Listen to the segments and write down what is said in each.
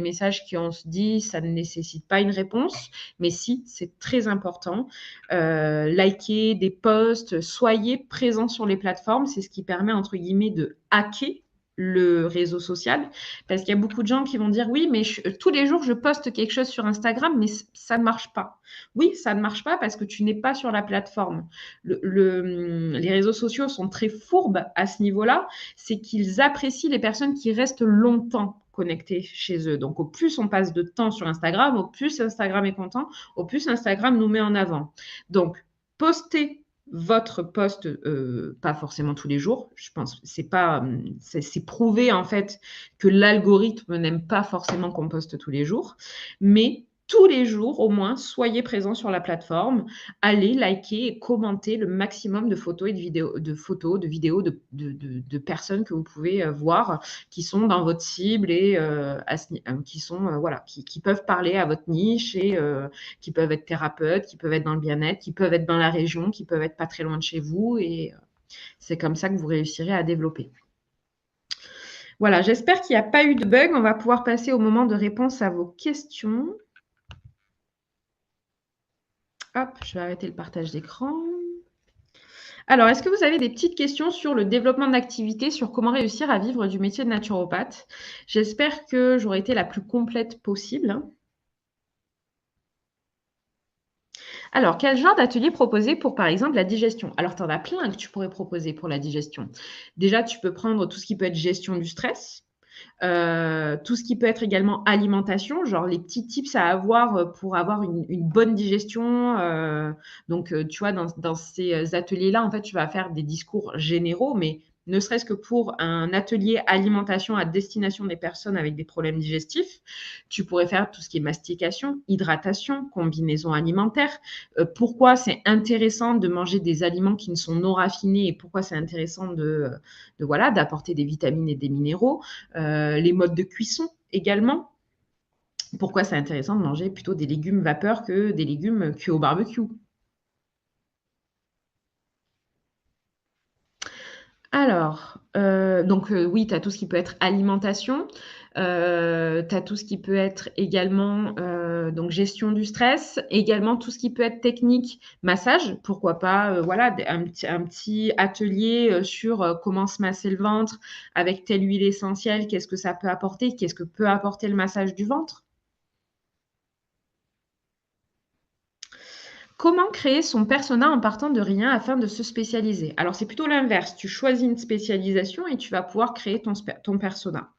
messages qui on se dit ça ne nécessite pas une réponse, mais si, c'est très important. Likez des posts, soyez présents sur les plateformes, c'est ce qui permet entre guillemets de hacker le réseau social, parce qu'il y a beaucoup de gens qui vont dire oui, mais tous les jours je poste quelque chose sur Instagram, mais ça ne marche pas. Oui, ça ne marche pas parce que tu n'es pas sur la plateforme. Les réseaux sociaux sont très fourbes à ce niveau-là, c'est qu'ils apprécient les personnes qui restent longtemps connectés chez eux. Donc, au plus on passe de temps sur Instagram, au plus Instagram est content, au plus Instagram nous met en avant. Donc, postez votre post, pas forcément tous les jours. Je pense c'est prouvé en fait que l'algorithme n'aime pas forcément qu'on poste tous les jours, mais tous les jours, au moins, soyez présents sur la plateforme, allez liker et commenter le maximum de photos et de vidéos de personnes que vous pouvez voir qui sont dans votre cible et qui sont voilà, qui peuvent parler à votre niche et qui peuvent être thérapeutes, qui peuvent être dans le bien-être, qui peuvent être dans la région, qui peuvent être pas très loin de chez vous et c'est comme ça que vous réussirez à développer. Voilà, j'espère qu'il n'y a pas eu de bug. On va pouvoir passer au moment de réponse à vos questions. Hop, je vais arrêter le partage d'écran. Alors, est-ce que vous avez des petites questions sur le développement d'activité, sur comment réussir à vivre du métier de naturopathe? J'espère que j'aurai été la plus complète possible. Alors, quel genre d'atelier proposer pour, par exemple, la digestion? Alors, tu en as plein que tu pourrais proposer pour la digestion. Déjà, tu peux prendre tout ce qui peut être gestion du stress. Tout ce qui peut être également alimentation, genre les petits tips à avoir pour avoir une bonne digestion. Donc, tu vois, dans ces ateliers-là, en fait, tu vas faire des discours généraux, mais ne serait-ce que pour un atelier alimentation à destination des personnes avec des problèmes digestifs, tu pourrais faire tout ce qui est mastication, hydratation, combinaison alimentaire. Pourquoi c'est intéressant de manger des aliments qui ne sont non raffinés et pourquoi c'est intéressant voilà, d'apporter des vitamines et des minéraux. Les modes de cuisson également. Pourquoi c'est intéressant de manger plutôt des légumes vapeur que des légumes cuits au barbecue. Alors, oui, tu as tout ce qui peut être alimentation, tu as tout ce qui peut être également donc gestion du stress, également tout ce qui peut être technique, massage, pourquoi pas, voilà, un petit atelier sur comment se masser le ventre avec telle huile essentielle, qu'est-ce que ça peut apporter, qu'est-ce que peut apporter le massage du ventre. Comment créer son persona en partant de rien afin de se spécialiser? Alors, c'est plutôt l'inverse. Tu choisis une spécialisation et tu vas pouvoir créer ton persona.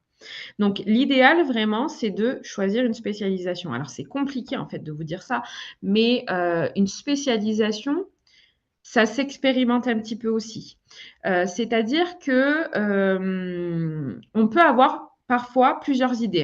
Donc, l'idéal, vraiment, c'est de choisir une spécialisation. Alors, c'est compliqué, en fait, de vous dire ça, mais une spécialisation, ça s'expérimente un petit peu aussi. C'est-à-dire que on peut avoir parfois plusieurs idées.